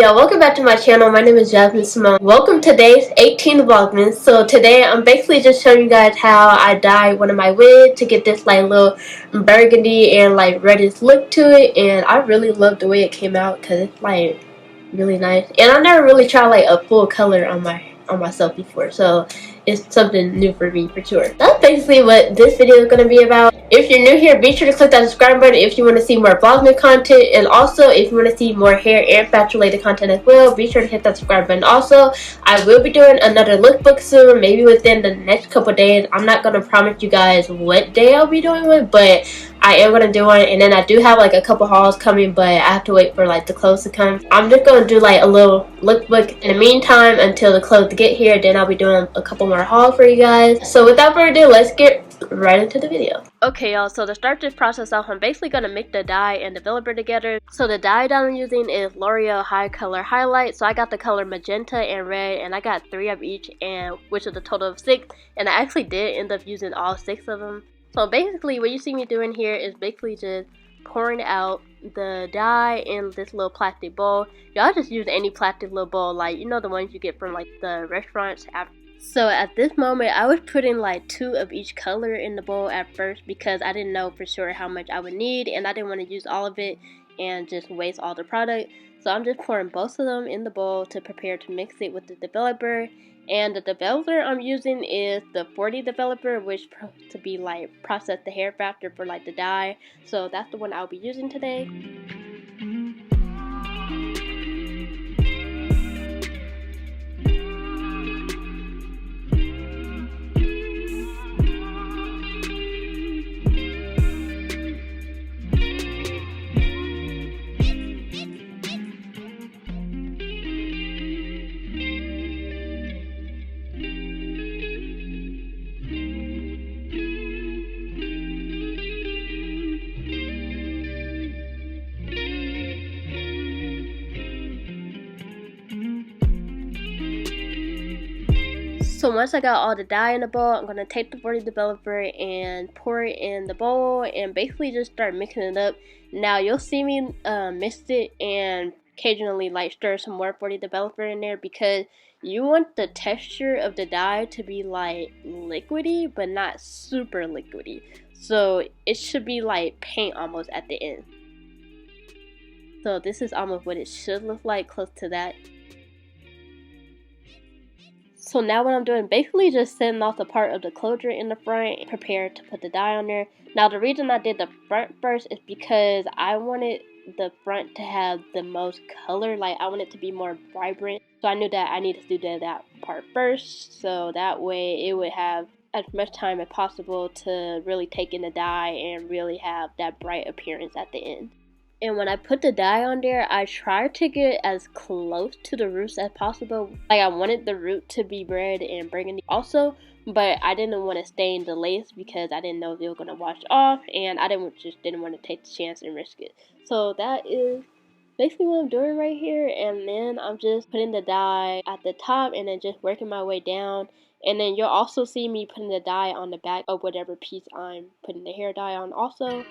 y'all, welcome back to my channel. My name is Jasmine Simone. Welcome to today's 18th Vlogmas. So today I'm basically just showing you guys how I dyed one of my wigs to get this like little burgundy and like reddish look to it, and I really love the way it came out because it's like really nice. And I never really tried like a full color on myself before, so it's something new for me for sure. That's basically what this video is going to be about. If you're new here, be sure to click that subscribe button if you want to see more Vlogmas content, and also if you want to see more hair and fashion related content as well, be sure to hit that subscribe button. Also, I will be doing another lookbook soon, maybe within the next couple days. I'm not going to promise you guys what day I'll be doing it, but I am going to do one. And then I do have like a couple hauls coming, but I have to wait for like the clothes to come. I'm just going to do like a little lookbook in the meantime until the clothes get here. Then I'll be doing a couple more hauls for you guys. So without further ado, let's get right into the video. Okay y'all, so to start this process off, I'm basically going to mix the dye and developer together. So the dye that I'm using is L'Oreal High Color Highlight. So I got the color magenta and red, and I got 3 of each, and which is a total of 6, and I actually did end up using all 6 of them. So basically what you see me doing here is basically just pouring out the dye in this little plastic bowl. Y'all just use any plastic little bowl, like you know the ones you get from like the restaurants after. So at this moment I was putting like 2 of each color in the bowl at first because I didn't know for sure how much I would need, and I didn't want to use all of it and just waste all the product. So I'm just pouring both of them in the bowl to prepare to mix it with the developer. And the developer I'm using is the 40 developer, which to be like process the hair faster for like the dye. So that's the one I'll be using today. So once I got all the dye in the bowl, I'm going to take the 40 developer and pour it in the bowl and basically just start mixing it up. Now you'll see me mix it and occasionally like stir some more 40 developer in there because you want the texture of the dye to be like liquidy but not super liquidy. So it should be like paint almost at the end. So this is almost what it should look like, close to that. So now what I'm doing, basically just setting off the part of the closure in the front, prepared to put the dye on there. Now the reason I did the front first is because I wanted the front to have the most color, like I want it to be more vibrant. So I knew that I needed to do that part first, so that way it would have as much time as possible to really take in the dye and really have that bright appearance at the end. And when I put the dye on there, I tried to get as close to the roots as possible. Like I wanted the root to be red and burgundy also, but I didn't want to stain the lace because I didn't know if they were going to wash off, and I just didn't want to take the chance and risk it. So that is basically what I'm doing right here, and then I'm just putting the dye at the top and then just working my way down. And then you'll also see me putting the dye on the back of whatever piece I'm putting the hair dye on also.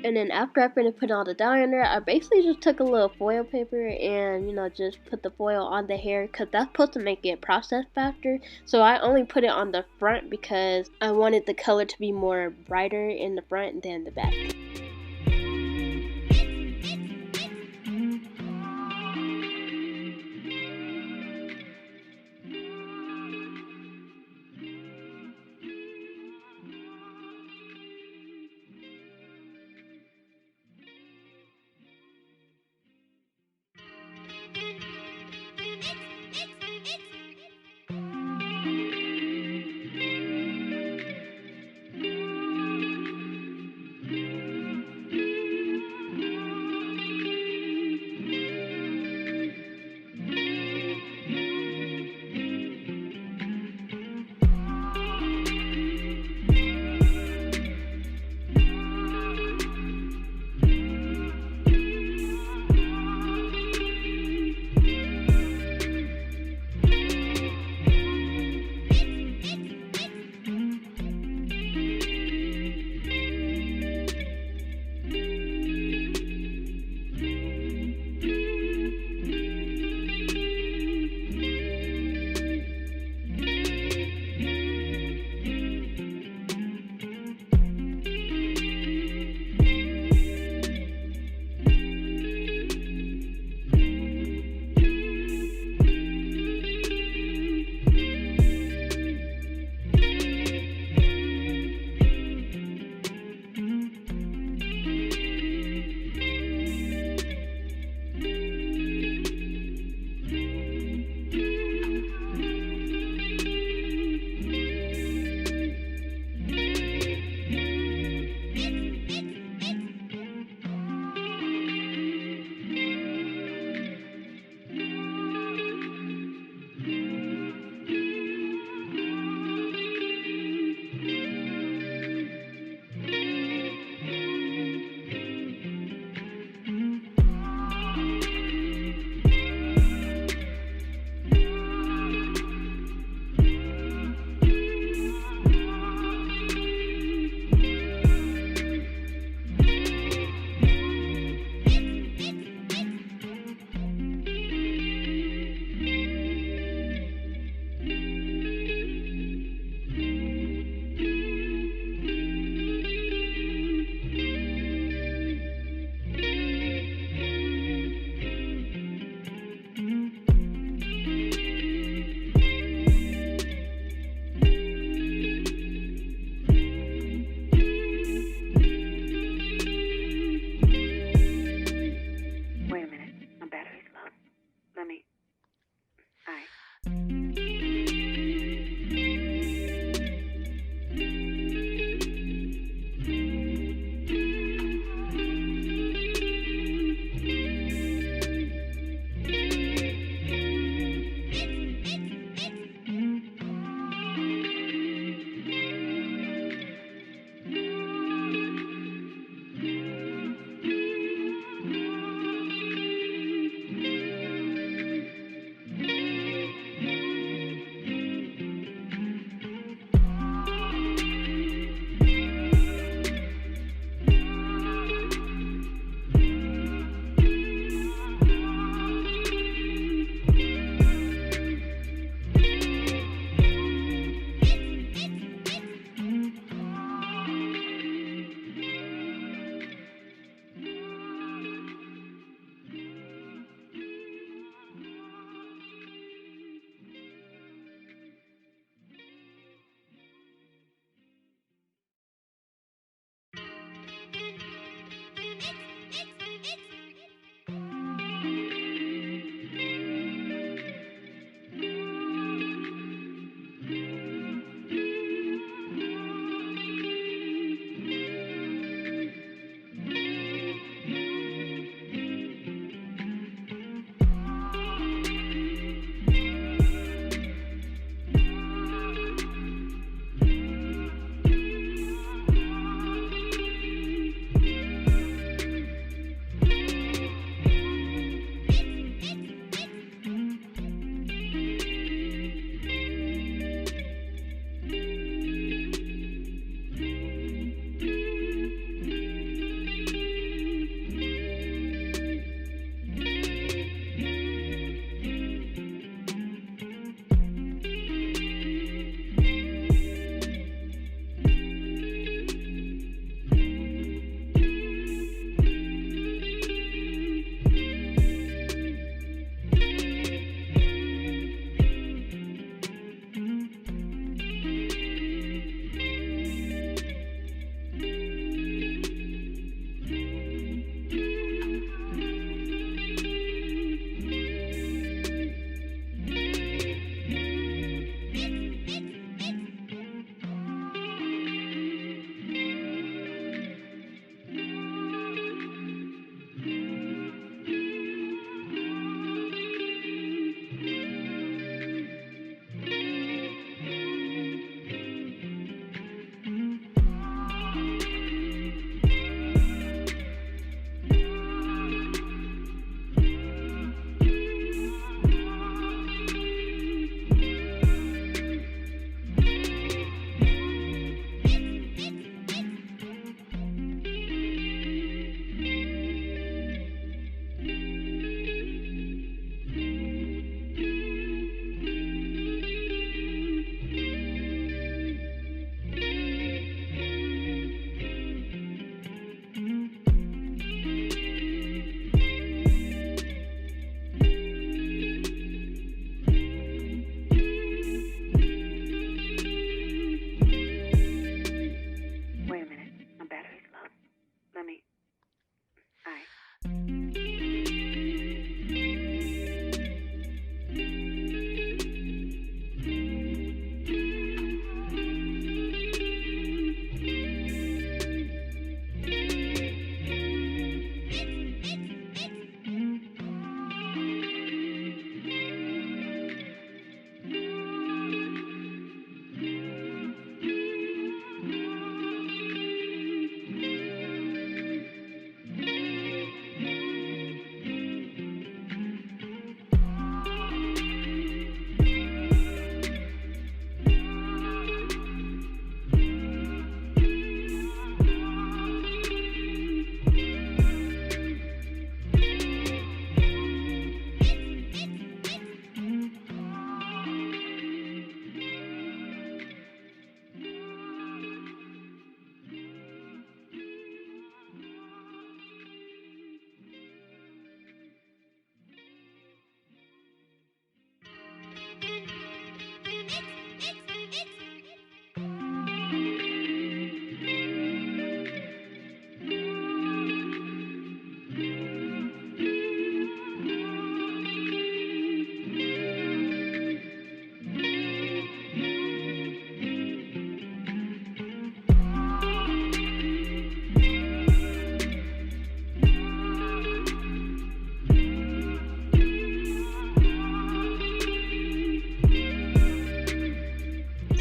And then after I finished putting all the dye in there, I basically just took a little foil paper and, you know, just put the foil on the hair because that's supposed to make it process faster. So I only put it on the front because I wanted the color to be more brighter in the front than the back.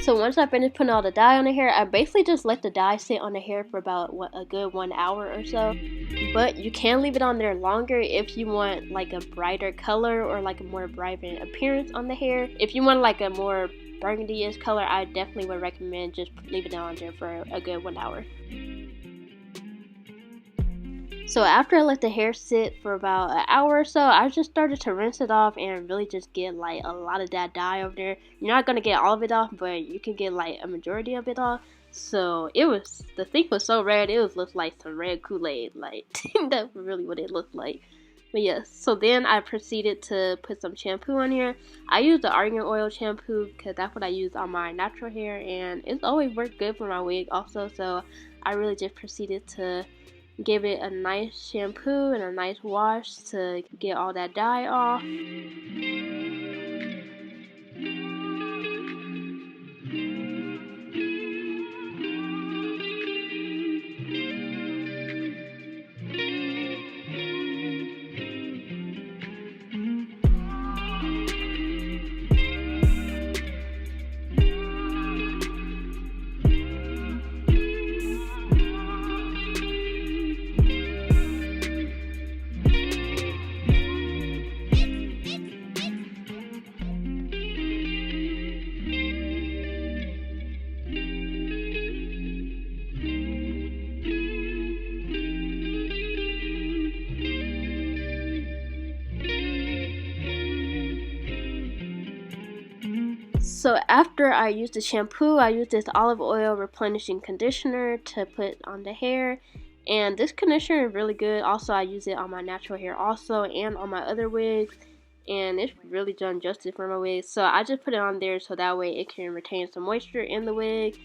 So once I finished putting all the dye on the hair, I basically just let the dye sit on the hair for about a good 1 hour or so. But you can leave it on there longer if you want like a brighter color or like a more vibrant appearance on the hair. If you want like a more burgundy-ish color, I definitely would recommend just leave it on there for a good 1 hour. So after I let the hair sit for about an hour or so, I just started to rinse it off and really just get like a lot of that dye over there. You're not gonna get all of it off, but you can get like a majority of it off. So the thing was so red, it looked like some red Kool-Aid. Like that's really what it looked like. But yes, so then I proceeded to put some shampoo on here. I used the argan oil shampoo because that's what I use on my natural hair, and it's always worked good for my wig also. So I really just proceeded to give it a nice shampoo and a nice wash to get all that dye off. So after I used the shampoo, I used this olive oil replenishing conditioner to put on the hair. And this conditioner is really good. Also, I use it on my natural hair also and on my other wigs. And it's really done justice for my wig. So I just put it on there so that way it can retain some moisture in the wig.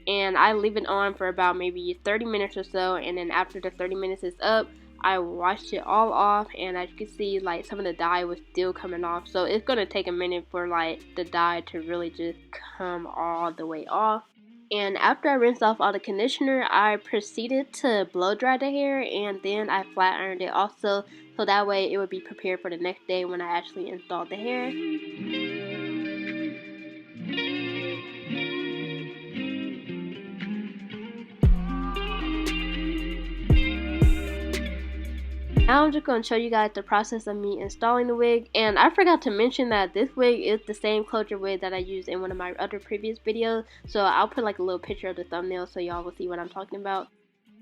And I leave it on for about maybe 30 minutes or so. And then after the 30 minutes is up, I washed it all off, and as you can see, like some of the dye was still coming off. So it's gonna take a minute for like the dye to really just come all the way off. And after I rinsed off all the conditioner, I proceeded to blow dry the hair, and then I flat ironed it also, so that way it would be prepared for the next day when I actually installed the hair. Now I'm just going to show you guys the process of me installing the wig. And I forgot to mention that this wig is the same closure wig that I used in one of my other previous videos. So I'll put like a little picture of the thumbnail so y'all will see what I'm talking about.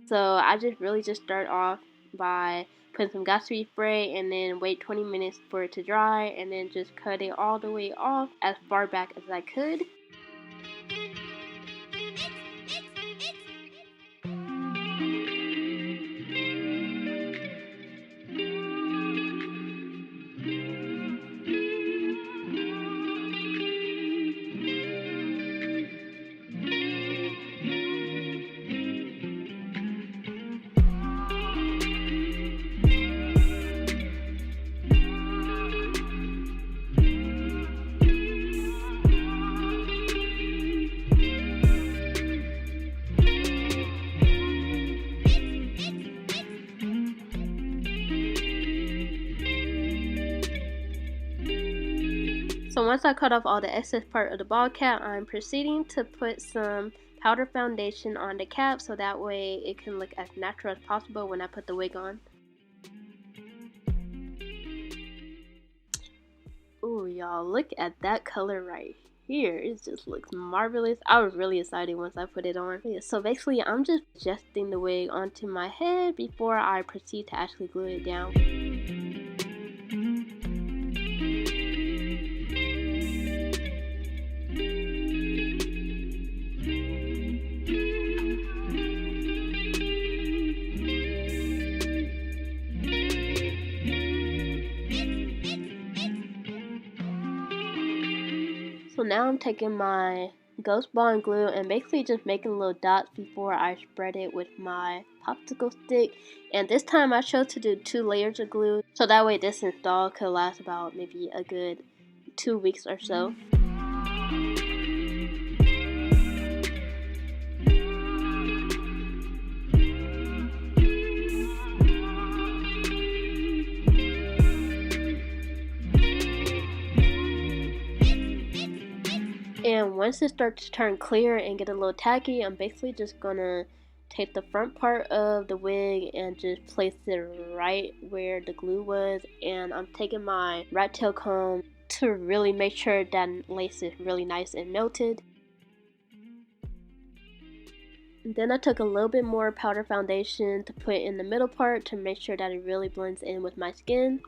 So I just start off by putting some Got2b spray and then wait 20 minutes for it to dry. And then just cut it all the way off as far back as I could. So once I cut off all the excess part of the bald cap, I'm proceeding to put some powder foundation on the cap so that way it can look as natural as possible when I put the wig on. Ooh, y'all, look at that color right here. It just looks marvelous. I was really excited once I put it on. Yeah, so basically, I'm just adjusting the wig onto my head before I proceed to actually glue it down. So now I'm taking my ghost bond glue and basically just making little dots before I spread it with my popsicle stick. And this time I chose to do 2 layers of glue so that way this install could last about maybe a good 2 weeks or so. And once it starts to turn clear and get a little tacky, I'm basically just gonna take the front part of the wig and just place it right where the glue was, and I'm taking my rat tail comb to really make sure that lace is really nice and melted. And then I took a little bit more powder foundation to put in the middle part to make sure that it really blends in with my skin.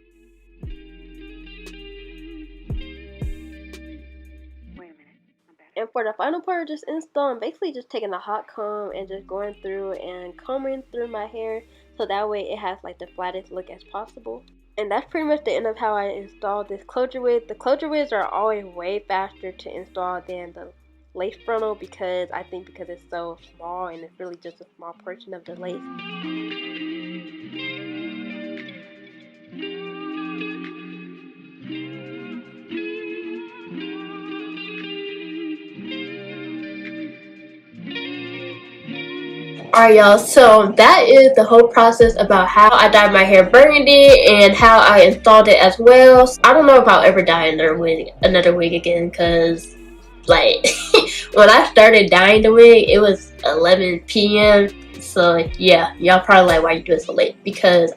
And for the final part of this install, I'm basically just taking a hot comb and just going through and combing through my hair so that way it has like the flattest look as possible. And that's pretty much the end of how I installed this closure wig. The closure wigs are always way faster to install than the lace frontal because I think because it's so small and it's really just a small portion of the lace. Alright y'all, so that is the whole process about how I dyed my hair burgundy and how I installed it as well. So I don't know if I'll ever dye another wig again because like when I started dyeing the wig it was 11 p.m. so yeah, y'all probably like why you do it so late because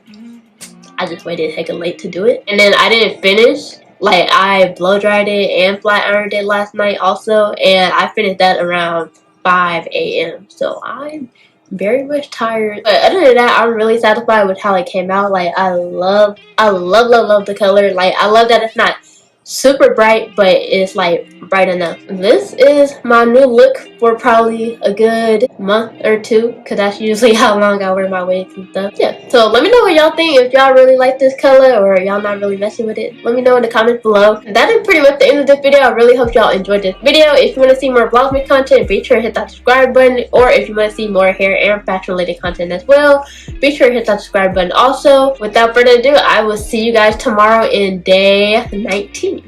I just waited hecka late to do it. And then I didn't finish. Like I blow dried it and flat ironed it last night also, and I finished that around 5 a.m. so I'm very much tired, but other than that I'm really satisfied with how it came out. Like I love the color. Like I love that it's not super bright but it's like bright enough. This is my new look for probably a good month or two because that's usually how long I wear my wigs and stuff. Yeah, so let me know what y'all think. If y'all really like this color or y'all not really messing with it, let me know in the comments below. That is pretty much the end of this video. I really hope y'all enjoyed this video. If you want to see more vlogmas content, be sure to hit that subscribe button, or if you want to see more hair and fashion related content as well, be sure to hit that subscribe button also. Without further ado, I will see you guys tomorrow in day 19.